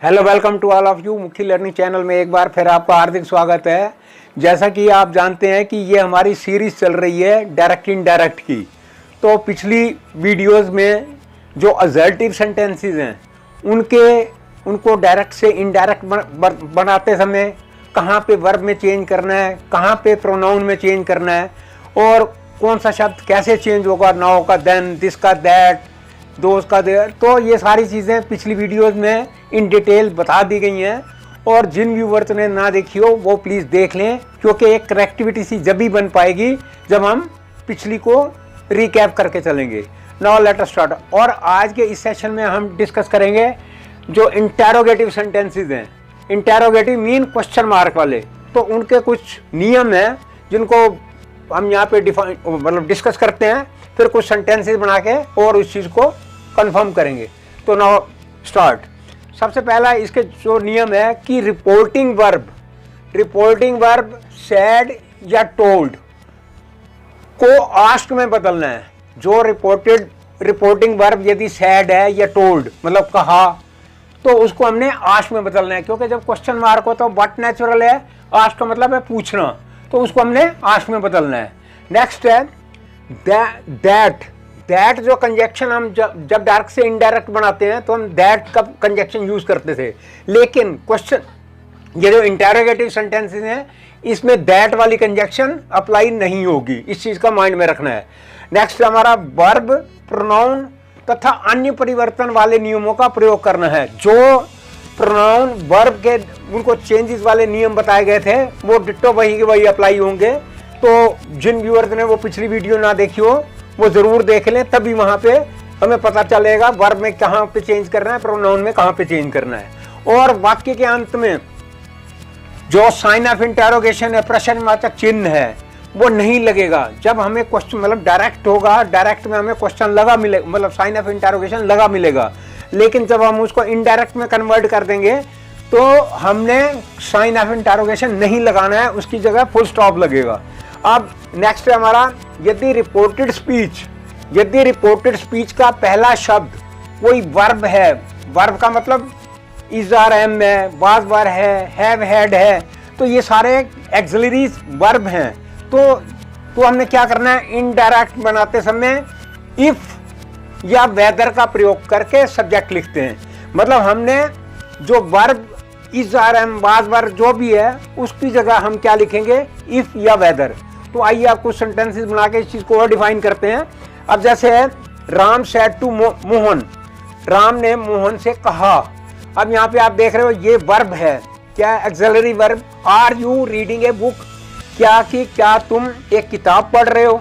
Hello, welcome to all of you. Mukhi learning channel में एक बार फिर आपका हार्दिक स्वागत है। जैसा कि आप जानते हैं कि ये हमारी सीरीज चल रही है डायरेक्ट इनडायरेक्ट की। तो पिछली वीडियोस में जो असर्टिव सेंटेंसेस हैं उनको डायरेक्ट से इनडायरेक्ट बनाते समय कहाँ पे वर्ब में चेंज करना है, कहाँ पे प्रोनाउन में चेंज करना है और कौन सा शब्द कैसे चेंज होगा, नाउ का देन, दिस का दैट, दोस्त का देर। तो ये सारी चीज़ें पिछली वीडियोस में इन डिटेल बता दी गई हैं और जिन व्यूवर्स ने ना देखी हो वो प्लीज़ देख लें, क्योंकि एक करेक्टिविटी सी जब भी बन पाएगी जब हम पिछली को रिकैप करके चलेंगे। Now let us start. और आज के इस सेशन में हम डिस्कस करेंगे जो इंटेरोगेटिव सेंटेंसेस हैं। इंटेरोगेटिव मीन क्वेश्चन मार्क वाले, तो उनके कुछ नियम हैं जिनको हम यहाँ पे डिस्कस करते हैं, फिर कुछ सेंटेंसेस बना के और उस चीज़ को कंफर्म करेंगे। तो नाउ स्टार्ट। सबसे पहला इसके जो नियम है कि रिपोर्टिंग वर्ब सैड या टोल्ड को आस्क में बदलना है। जो रिपोर्टिंग वर्ब यदि सैड है या टोल्ड मतलब कहा, तो उसको हमने आस्क में बदलना है, क्योंकि जब क्वेश्चन मार्क हो तो व्हाट नेचुरल है, आस्क का मतलब है पूछना, तो उसको हमने आस्क में बदलना है। नेक्स्ट है दैट जो कंजक्शन हम जब डायरेक्ट से इनडायरेक्ट बनाते हैं तो हम दैट का कंजक्शन यूज करते थे, लेकिन क्वेश्चन ये जो इंटेरोगेटिव सेंटेंसेस हैं इसमें दैट वाली कंजक्शन अप्लाई नहीं होगी। इस चीज का माइंड में रखना है। नेक्स्ट हमारा वर्ब, प्रोनाउन तथा अन्य परिवर्तन वाले नियमों का प्रयोग करना है। जो प्रोनाउन वर्ब के उनको चेंजेस वाले नियम बताए गए थे वो डिट्टो वही के वही अप्लाई होंगे। तो जिन व्यूअर्स ने वो पिछली वीडियो ना देखी हो वो जरूर देख लें, तभी वहां पे हमें पता चलेगा वर्ब में कहाँ पे चेंज करना है, प्रोनाउन में कहाँ पे चेंज करना है। और वाक्य के अंत में जो साइन ऑफ इंटेरोगेशन है, प्रश्नवाचक चिन्ह है, वो नहीं लगेगा। जब हमें क्वेश्चन मतलब डायरेक्ट होगा, डायरेक्ट में हमें क्वेश्चन लगा मिलेगा, मतलब साइन ऑफ इंटेरोगेशन लगा मिलेगा, लेकिन जब हम उसको इनडायरेक्ट में कन्वर्ट कर देंगे तो हमने साइन ऑफ इंटेरोगेशन नहीं लगाना है, उसकी जगह फुल स्टॉप लगेगा। अब नेक्स्ट है हमारा यदि रिपोर्टेड स्पीच का पहला शब्द कोई वर्ब है, वर्ब का मतलब इज आर एम है, वाज वर है, हैव हैड है, तो ये सारे एक्सिलरी वर्ब हैं। तो हमने क्या करना है, इनडायरेक्ट बनाते समय इफ या वेदर का प्रयोग करके सब्जेक्ट लिखते हैं। मतलब हमने जो verb is are am, was were जो भी है उसकी जगह हम क्या लिखेंगे, इफ या वेदर। तो आइए आप कुछ सेंटेंसेस बना के इस चीज को और डिफाइन करते हैं। अब जैसे है राम सेड टू मोहन, राम ने मोहन से कहा। अब यहाँ पे आप देख रहे हो ये वर्ब है, क्या auxiliary verb. Are you reading a book, क्या तुम एक किताब पढ़ रहे हो।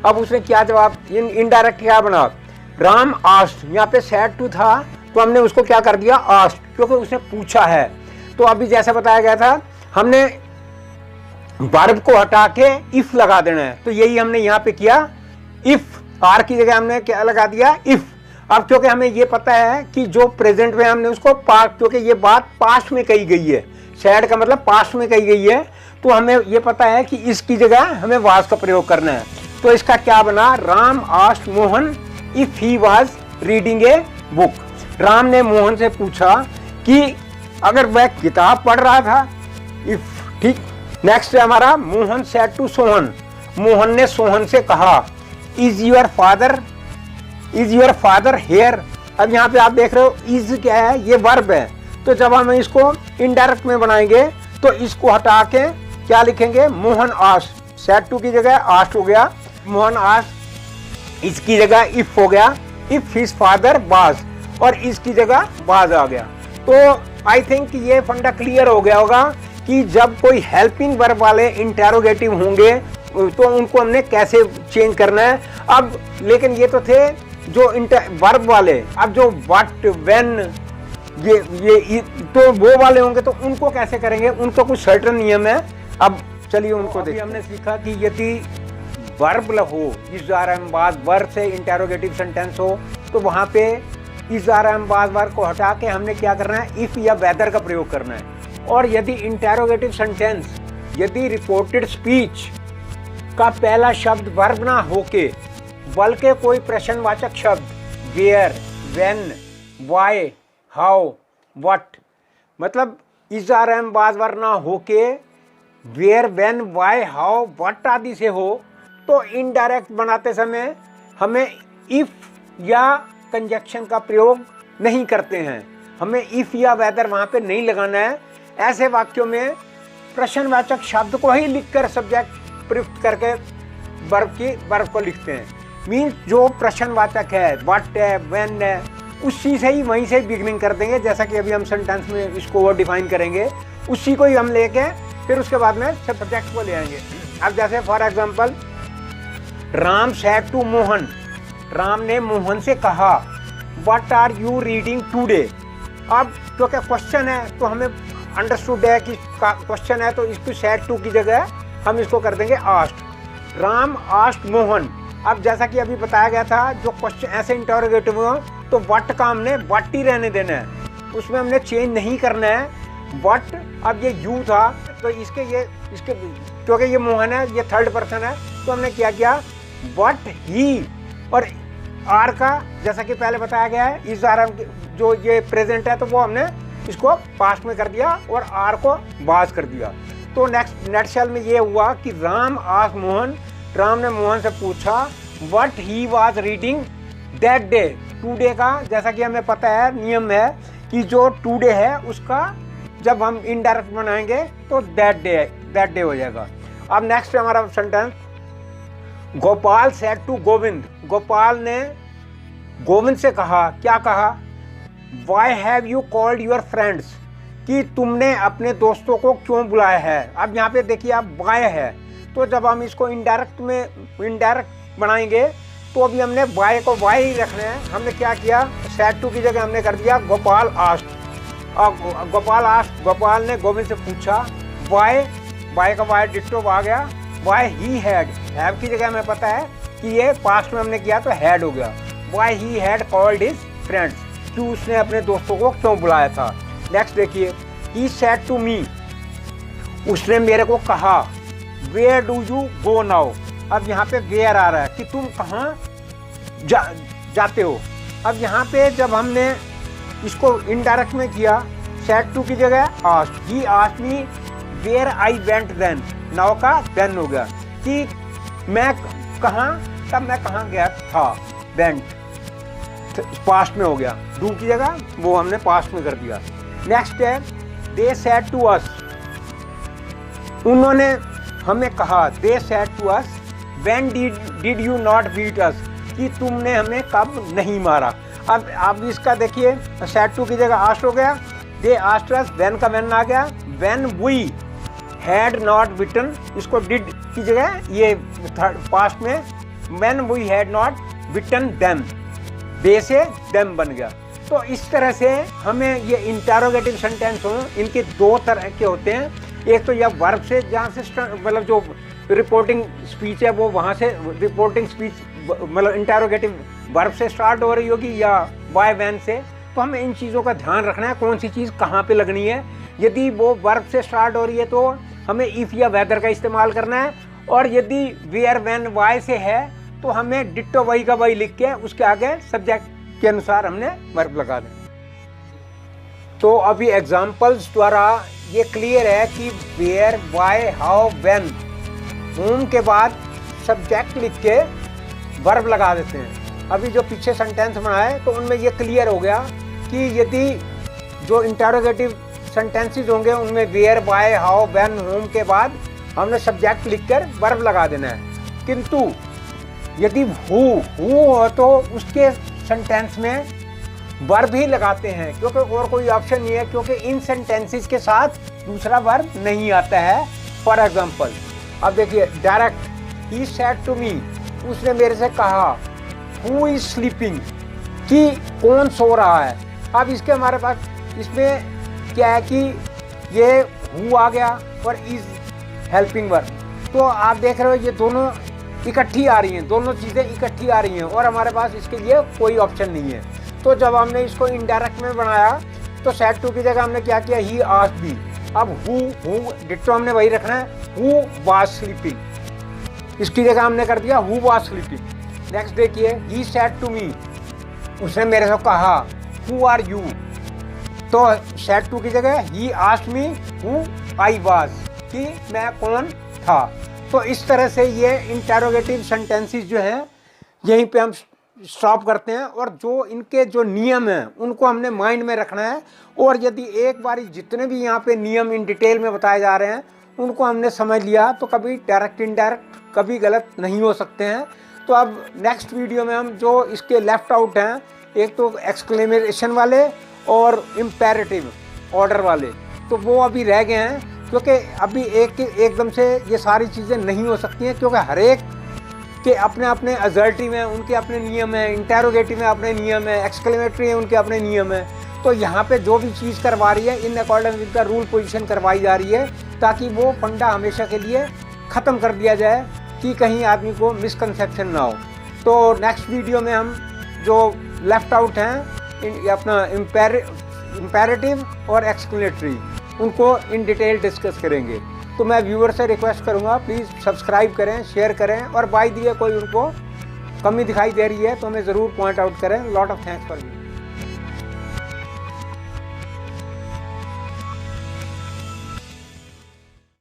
अब उसने क्या जवाब, इनडायरेक्ट क्या बना, राम आस्क्ड, यहाँ पे सेड टू था तो हमने उसको क्या कर दिया, आस्क्ड, क्योंकि उसने पूछा है। तो अभी जैसे बताया गया था हमने वर्ब को हटा के इफ लगा देना है, तो यही हमने यहाँ पे किया। इफ, आर की जगह हमने क्या लगा दिया, इफ। अब क्योंकि हमें ये पता है कि जो प्रेजेंट में हमने उसको क्योंकि ये बात पास्ट में कही गई है, सैड का मतलब पास्ट में कही गई है, तो हमें ये पता है कि इसकी जगह हमें वाज का प्रयोग करना है। तो इसका क्या बना, Ram asked Mohan if he was reading a book. Ram ने मोहन से पूछा कि अगर वह किताब पढ़ रहा था, इफ, ठीक। नेक्स्ट है हमारा मोहन सेड टू सोहन, मोहन ने सोहन से कहा इज योर फादर हेयर। अब यहाँ पे आप देख रहे हो इज क्या है, ये वर्ब है, तो जब हम इसको इनडायरेक्ट में बनाएंगे तो इसको हटा के क्या लिखेंगे, मोहन आस्क्ड, सेड टू की जगह आस्क्ड हो गया, मोहन आस्क्ड, इसकी जगह इफ हो गया, इफ हिज फादर वाज, और इसकी जगह वाज आ गया। तो आई थिंक ये फंडा क्लियर हो गया होगा कि जब कोई हेल्पिंग वर्ब वाले इंटेरोगेटिव होंगे तो उनको हमने कैसे चेंज करना है। अब लेकिन ये तो थे जो वर्ब वाले, अब जो व्हाट, व्हेन, ये तो वो वाले होंगे, तो उनको कैसे करेंगे, उनको कुछ सर्टेन नियम है। अब चलिए उनको देखिए। हमने सीखा कि यदि वर्ब हो, is are am was verb से इंटेरोगेटिव सेंटेंस हो, तो वहाँ पे is are am was verb को हटा के हमने क्या करना है, इफ या वेदर का प्रयोग करना है। और यदि इंटेरोगेटिव सेंटेंस, यदि रिपोर्टेड स्पीच का पहला शब्द वर्ब ना होके बल्कि कोई प्रश्नवाचक शब्द where, when, why, how, what मतलब is are am was were ना होके where when why how what आदि से हो तो इनडायरेक्ट बनाते समय हमें इफ या कंजक्शन का प्रयोग नहीं करते हैं, हमें इफ या वेदर वहाँ पे नहीं लगाना है। ऐसे वाक्यों में प्रश्नवाचक शब्द को ही लिखकर सब्जेक्ट प्रयुक्त करके वर्ब को लिखते हैं। मीन्स जो प्रश्नवाचक है, व्हाट है, व्हेन है, उसी से ही वहीं से बिगनिंग कर देंगे। जैसा कि अभी हम सेंटेंस में इसको वो डिफाइन करेंगे, उसी को ही हम लेके फिर उसके बाद में सब्जेक्ट को ले आएंगे। अब जैसे for example, Ram said to Mohan, Ram ने मोहन से कहा what are you reading today. अब क्योंकि क्वेश्चन है तो हमें अंडरस्टूड है कि क्वेश्चन है, तो इसको सेड टू की जगह हम इसको कर देंगे आस्क्ड। राम आस्क्ड मोहन। अब जैसा कि अभी बताया गया था, जो क्वेश्चन ऐसे इंटरोगेटिव हो तो व्हाट का हमने व्हाट ही रहने देना है, उसमें हमने चेंज नहीं करना है व्हाट। अब ये यू था तो इसके क्योंकि ये मोहन है, ये थर्ड पर्सन है, तो हमने क्या किया व्हाट ही। और आर का जैसा कि पहले बताया गया है, इस आर जो ये प्रेजेंट है तो वो हमने इसको पास्ट में कर दिया और आर को वाज कर दिया। तो नेक्स्ट शेल में ये हुआ कि राम आस्क्ड मोहन, राम ने मोहन से पूछा what he was reading that day. Today का जैसा कि हमें पता है, नियम है कि जो टूडे है उसका जब हम इनडायरेक्ट बनाएंगे तो दैट डे हो जाएगा। अब नेक्स्ट हमारा sentence, Gopal said to Govind. Gopal ने गोविंद से कहा, क्या कहा, why have you called your friends, कि तुमने अपने दोस्तों को क्यों बुलाया है। अब यहाँ पे देखिए आप वाई है, तो जब हम इसको इनडायरेक्ट बनाएंगे तो अभी हमने वाई को वाई ही रखना है। हमने क्या किया, सेड टू की जगह हमने कर दिया गोपाल आस्क्ड। गोपाल ने गोविंद से पूछा, वाई का वाई डिट्टो आ गया, वाई ही हैड, हैव की जगह हमें पता है कि ये पास्ट में हमने किया तो हैड हो गया। Why he had called his friends, कि उसने अपने दोस्तों को क्यों बुलाया था। नेक्स्ट देखिए, ही सेड टू मी, उसने मेरे को कहा, where do you go now. अब यहाँ पे वेयर आ रहा है कि तुम कहाँ जाते हो। अब यहाँ पे जब हमने इसको इनडायरेक्ट में किया, सेड टू की जगह asked, he asked me where I went then, now का देन हो गया कि मैं कहाँ, तब मैं कहाँ गया था, वेंट पास्ट में हो गया, डू की जगह वो हमने पास्ट में कर दिया। नेक्स्ट है, दे सेड टू अस, उन्होंने हमें कहा, they said to us when did you not beat us, कि तुमने हमें कब नहीं मारा। अब इसका देखिए, सेड टू की जगह आस्क्ड हो गया, दे आस्क्ड अस, व्हेन का व्हेन आ गया, when we had not bitten, इसको डिड की जगह ये पास्ट में, when we had not bitten them, they से देम बन गया। तो इस तरह से हमें ये इंटरोगेटिव सेंटेंस हो, इनके दो तरह के होते हैं। एक तो यह वर्ब से, जहाँ से मतलब जो रिपोर्टिंग स्पीच है वो वहाँ से, रिपोर्टिंग स्पीच मतलब इंटरोगेटिव वर्ब से स्टार्ट हो रही होगी या बाय व्हेन से। तो हमें इन चीज़ों का ध्यान रखना है, कौन सी चीज़ कहाँ पे लगनी है। यदि वो वर्ब से स्टार्ट हो रही है तो हमें इफ़ या वेदर का इस्तेमाल करना है, और यदि वेयर व्हेन वाई से है तो हमें डिट्टो वही का वही लिख के उसके आगे सब्जेक्ट के अनुसार हमने वर्ब लगा दें। तो अभी एग्जाम्पल्स द्वारा ये क्लियर है कि where, why, how, when, whom के बाद सब्जेक्ट लिख के वर्ब लगा देते हैं। अभी जो पीछे सेंटेंस बनाए तो उनमें ये क्लियर हो गया कि यदि जो इंटरोगेटिव सेंटेंसेस होंगे उनमें where, why, how, when, whom के बाद हमने सब्जेक्ट लिखकर वर्ब लगा देना है। किंतु यदि हु हो तो उसके सेंटेंस में वर्ब ही लगाते हैं, क्योंकि और कोई ऑप्शन नहीं है, क्योंकि इन सेंटेंसेस के साथ दूसरा वर्ब नहीं आता है। फॉर एग्जांपल, अब देखिए direct, he said to me, उसने मेरे से कहा, हु इज स्लीपिंग, कि कौन सो रहा है। अब इसके हमारे पास इसमें क्या है कि ये हु आ गया और इज हेल्पिंग वर्ब, तो आप देख रहे हो ये दोनों इकट्ठी आ रही हैं, दोनों चीज़ें इकट्ठी आ रही हैं और हमारे पास इसके लिए कोई ऑप्शन नहीं है। तो जब हमने इसको इनडायरेक्ट में बनाया तो सेड टू की जगह हमने क्या किया, ही आस्क्ड मी। अब हु डिट्टो हमने वही रखना है, हु वाज स्लीपिंग, इसकी जगह हमने कर दिया हु वाज स्लीपिंग। नेक्स्ट देखिए, ही सेड टू मी, उसने मेरे से कहा, हु आर यू, तो सेड टू की जगह ही asked me who I was, कि मैं कौन था। तो इस तरह से ये इंटेरोगेटिव सेंटेंसेस जो हैं यहीं पे हम स्टॉप करते हैं, और जो इनके जो नियम हैं उनको हमने माइंड में रखना है। और यदि एक बार जितने भी यहाँ पे नियम इन डिटेल में बताए जा रहे हैं उनको हमने समझ लिया तो कभी डायरेक्ट इनडायरेक्ट कभी गलत नहीं हो सकते हैं। तो अब नेक्स्ट वीडियो में हम जो इसके लेफ्ट आउट हैं, एक तो एक्सक्लेमेशन वाले और इम्पेरेटिव ऑर्डर वाले, तो वो अभी रह गए हैं, क्योंकि अभी एकदम से ये सारी चीज़ें नहीं हो सकती हैं, क्योंकि हर एक के अपने अपने असर्टिव हैं, उनके अपने नियम हैं, इंटेरोगेटिव में अपने नियम हैं, एक्सक्लेमेटरी हैं, उनके अपने नियम हैं। तो यहाँ पे जो भी चीज़ करवा रही है in according with the rule position करवाई जा रही है, ताकि वो फंडा हमेशा के लिए ख़त्म कर दिया जाए कि कहीं आदमी को मिसकंसेप्शन ना हो। तो नेक्स्ट वीडियो में हम जो लेफ्ट आउट हैं अपना इम्पेरेटिव और एक्सक्लेमेटरी, उनको इन डिटेल डिस्कस करेंगे। तो मैं व्यूअर से रिक्वेस्ट करूंगा प्लीज़ सब्सक्राइब करें, शेयर करें, और बाय द वे कोई उनको कमी दिखाई दे रही है तो हमें ज़रूर पॉइंट आउट करें। Lot of thanks for